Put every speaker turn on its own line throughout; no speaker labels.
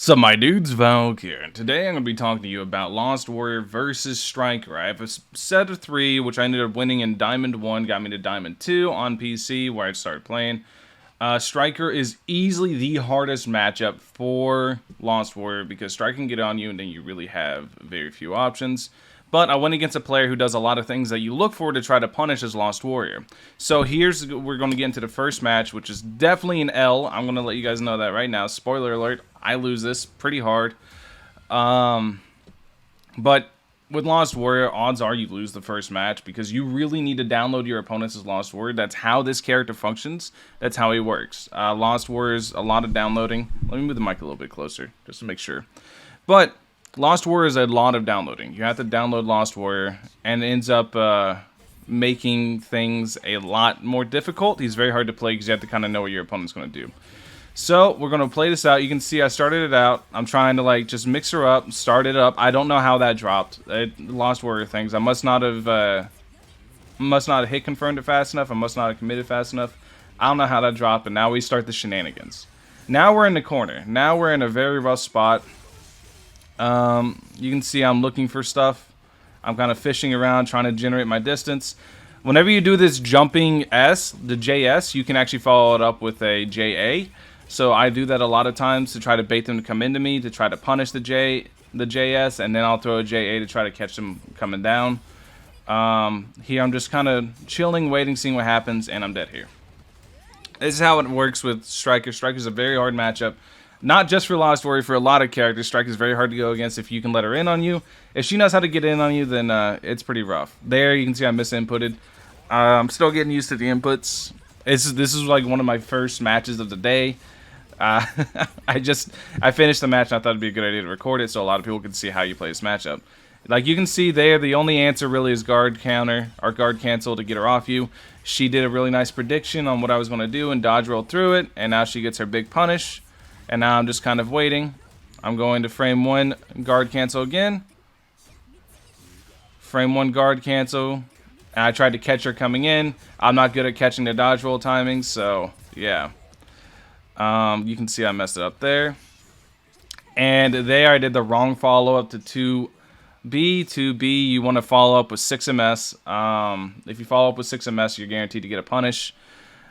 So my dude's Valk here, and today I'm going to be talking to you about Lost Warrior versus Striker. I have a set of 3, which I ended up winning in Diamond 1, got me to Diamond 2 on PC, where I started playing. Striker is easily the hardest matchup for Lost Warrior, because Striker can get on you, and then you really have very few options. But I went against a player who does a lot of things that you look for to try to punish as Lost Warrior. So we're going to get into the first match, which is definitely an L. I'm going to let you guys know that right now. Spoiler alert, I lose this pretty hard. But with Lost Warrior, odds are you lose the first match because you really need to download your opponents as Lost Warrior. That's how this character functions. That's how he works. Lost Warrior is a lot of downloading. Let me move the mic a little bit closer just to make sure. But Lost Warrior is a lot of downloading. You have to download Lost Warrior, and it ends up making things a lot more difficult. He's very hard to play because you have to kind of know what your opponent's going to do. So we're going to play this out. You can see I started it out. I'm trying to just mix her up, start it up. I don't know how that dropped. Lost Warrior things. I must not have hit confirmed it fast enough. I must not have committed fast enough. I don't know how that dropped, but now we start the shenanigans. Now we're in the corner. Now we're in a very rough spot. You can see I'm looking for stuff. I'm kind of fishing around, trying to generate my distance. Whenever you do this jumping S, the JS, you can actually follow it up with a JA. So I do that a lot of times to try to bait them to come into me, to try to punish the JS, and then I'll throw a JA to try to catch them coming down. Here I'm just kind of chilling, waiting, seeing what happens, and I'm dead here. This is how it works with Striker. Striker's a very hard matchup. Not just for Lost Warrior, for a lot of characters. Striker is very hard to go against if you can let her in on you. If she knows how to get in on you, then it's pretty rough. There, you can see I misinputted. I'm still getting used to the inputs. This is like one of my first matches of the day. I finished the match and I thought it'd be a good idea to record it so a lot of people can see how you play this matchup. Like you can see there, the only answer really is guard counter or guard cancel to get her off you. She did a really nice prediction on what I was going to do and dodge rolled through it, and now she gets her big punish. And now I'm just kind of waiting. I'm going to frame 1, guard cancel again. Frame 1, guard cancel. And I tried to catch her coming in. I'm not good at catching the dodge roll timing, so yeah. You can see I messed it up there. And there I did the wrong follow-up to 2B. 2B, you want to follow up with 6MS. If you follow up with 6MS, you're guaranteed to get a punish.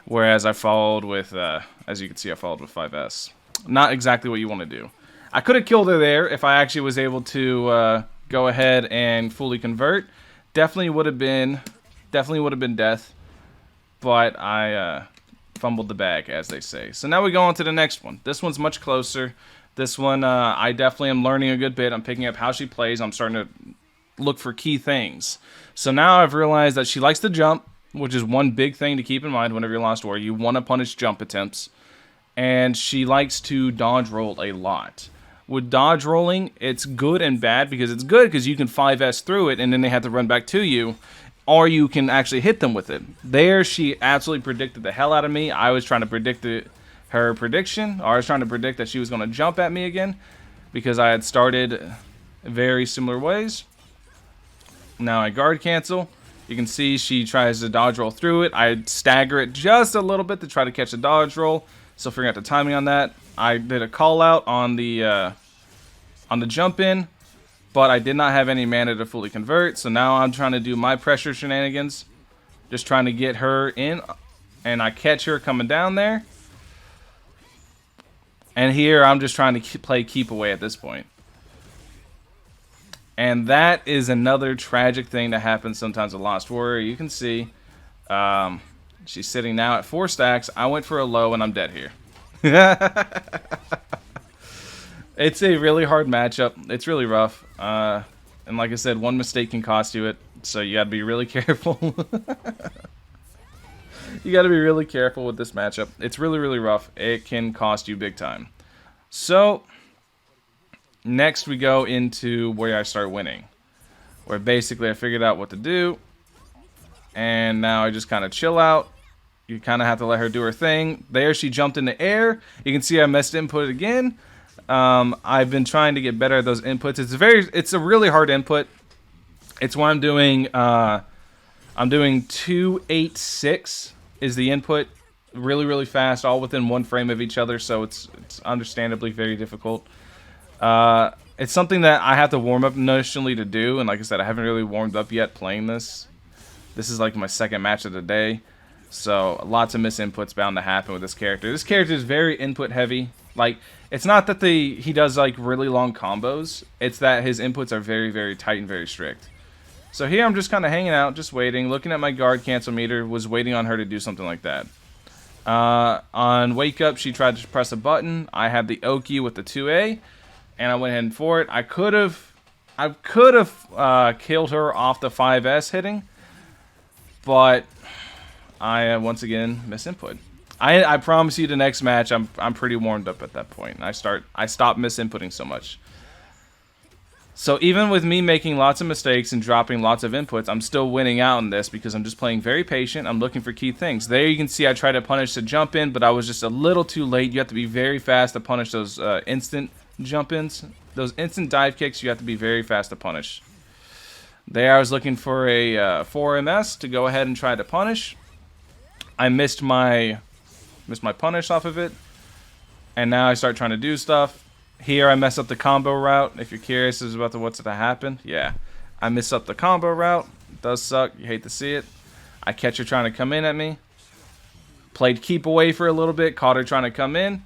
Whereas I followed with, as you can see, I followed with 5S. Not exactly what you want to do. I could have killed her there if I actually was able to go ahead and fully convert. Definitely would have been death. But I fumbled the bag, as they say. So now we go on to the next one. This one's much closer. This one, I definitely am learning a good bit. I'm picking up how she plays. I'm starting to look for key things. So now I've realized that she likes to jump, which is one big thing to keep in mind whenever you're Lost Warrior. You want to punish jump attempts. And she likes to dodge roll a lot. With dodge rolling, it's good and bad because it's good because you can 5S through it and then they have to run back to you. Or you can actually hit them with it. There, she absolutely predicted the hell out of me. I was trying to predict her prediction. Or I was trying to predict that she was going to jump at me again. Because I had started very similar ways. Now I guard cancel. You can see she tries to dodge roll through it. I stagger it just a little bit to try to catch a dodge roll. Still figuring out the timing on that. I did a call out on the jump in, but I did not have any mana to fully convert. So now I'm trying to do my pressure shenanigans, just trying to get her in, and I catch her coming down there. And here I'm just trying to play keep away at this point. And that is another tragic thing that happens sometimes with Lost Warrior. You can see. She's sitting now at 4 stacks. I went for a low, and I'm dead here. It's a really hard matchup. It's really rough. And like I said, one mistake can cost you it. So you got to be really careful. You got to be really careful with this matchup. It's really, really rough. It can cost you big time. So next we go into where I start winning. Where basically I figured out what to do. And now I just kind of chill out. You kind of have to let her do her thing. There, she jumped in the air. You can see I messed input again. I've been trying to get better at those inputs. It's a really hard input. It's what I'm doing. I'm doing 286 is the input. Really, really fast, all within one frame of each other. So it's understandably very difficult. It's something that I have to warm up initially to do, and like I said, I haven't really warmed up yet playing this. This is like my second match of the day, so lots of misinputs bound to happen with this character. This character is very input heavy. Like, it's not that he does like really long combos, it's that his inputs are very, very tight and very strict. So here I'm just kind of hanging out, just waiting, looking at my guard cancel meter, was waiting on her to do something like that. On wake up, she tried to press a button. I had the Oki with the 2A, and I went ahead and for it. I could have killed her off the 5S hitting, but I once again misinput. I promise you, the next match I'm pretty warmed up at that point. I stop misinputting so much. So even with me making lots of mistakes and dropping lots of inputs, I'm still winning out in this because I'm just playing very patient. I'm looking for key things. There you can see I tried to punish the jump in, but I was just a little too late. You have to be very fast to punish those instant jump ins. Those instant dive kicks, you have to be very fast to punish. There I was looking for a 4MS to go ahead and try to punish. I missed my punish off of it. And now I start trying to do stuff. Here I mess up the combo route. If you're curious as about what's to happen, yeah, I mess up the combo route. It does suck. You hate to see it. I catch her trying to come in at me. Played keep away for a little bit. Caught her trying to come in,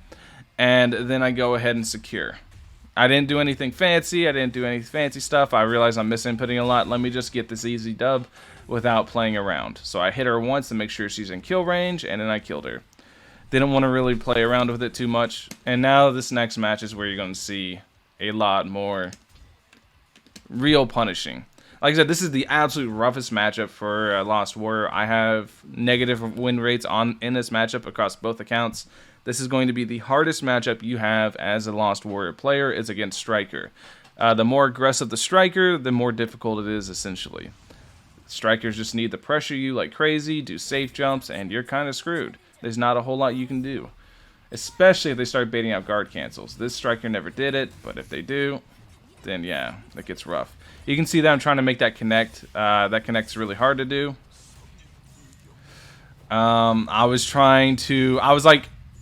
and then I go ahead and secure. I didn't do anything fancy. I didn't do any fancy stuff. I realize I'm misinputting a lot. Let me just get this easy dub without playing around. So I hit her once to make sure she's in kill range, and then I killed her. Didn't want to really play around with it too much. And now this next match is where you're going to see a lot more real punishing. Like I said, this is the absolute roughest matchup for Lost Warrior. I have negative win rates in this matchup across both accounts. This is going to be the hardest matchup you have as a Lost Warrior player is against Striker. The more aggressive the Striker, the more difficult it is essentially. Strikers just need to pressure you like crazy, do safe jumps, and you're kind of screwed. There's not a whole lot you can do, especially if they start baiting out guard cancels. This Striker never did it, but if they do, then yeah, it gets rough. You can see that I'm trying to make that connect. That connect's really hard to do. I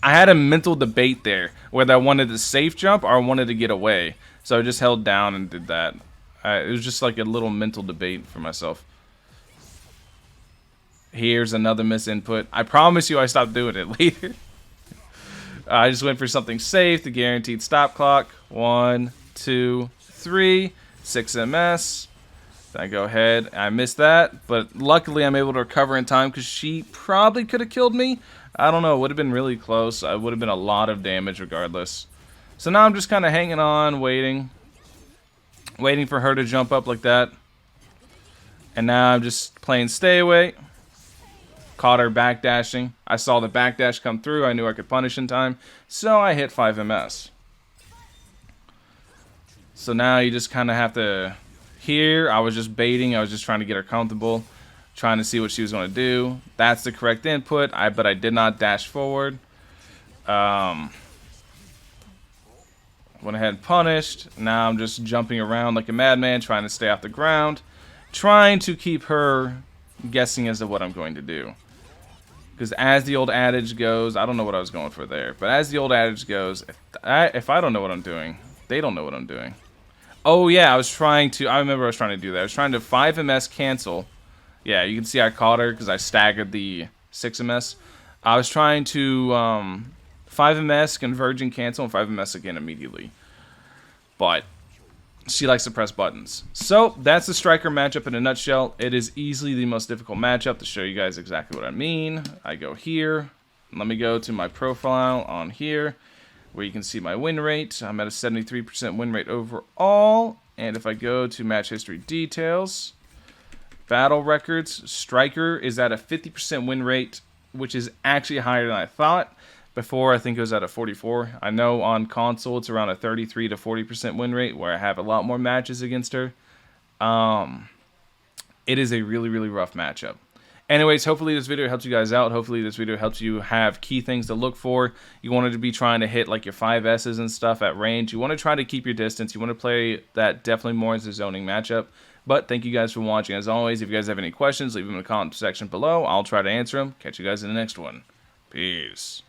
had a mental debate there, whether I wanted to safe jump or I wanted to get away. So I just held down and did that. It was just like a little mental debate for myself. Here's another misinput. I promise you I stopped doing it later. I just went for something safe, the guaranteed stop clock. 1, 2, 3, 6 MS. Then I go ahead. I missed that, but luckily I'm able to recover in time because she probably could have killed me. I don't know. It would have been really close. It would have been a lot of damage regardless. So now I'm just kind of hanging on, waiting for her to jump up like that. And now I'm just playing stay away. Caught her backdashing. I saw the backdash come through. I knew I could punish in time. So I hit 5 MS. So now you just kind of have to... Here, I was just baiting. I was just trying to get her comfortable. Trying to see what she was going to do. That's the correct input. But I did not dash forward. Went ahead and punished. Now I'm just jumping around like a madman. Trying to stay off the ground. Trying to keep her guessing as to what I'm going to do. Because as the old adage goes, I don't know what I was going for there, but as the old adage goes, if I don't know what I'm doing, they don't know what I'm doing. Oh yeah, I remember I was trying to do that. I was trying to 5 MS cancel. Yeah, you can see I caught her because I staggered the 6 MS. I was trying to 5 MS, converging cancel, and 5 MS again immediately. But she likes to press buttons. So that's the Striker matchup in a nutshell. It is easily the most difficult matchup. To show you guys exactly what I mean, I go here. Let me go to my profile on here, where you can see my win rate. I'm at a 73% win rate overall. And if I go to match history details, battle records, Striker is at a 50% win rate, which is actually higher than I thought. Before, I think it was at a 44. I know on console it's around a 33 to 40% win rate, where I have a lot more matches against her. It is a really, really rough matchup. Anyways, hopefully this video helps you guys out. Hopefully this video helps you have key things to look for. You wanted to be trying to hit like your 5S's and stuff at range. You want to try to keep your distance. You want to play that definitely more as a zoning matchup. But thank you guys for watching. As always, if you guys have any questions, leave them in the comment section below. I'll try to answer them. Catch you guys in the next one. Peace.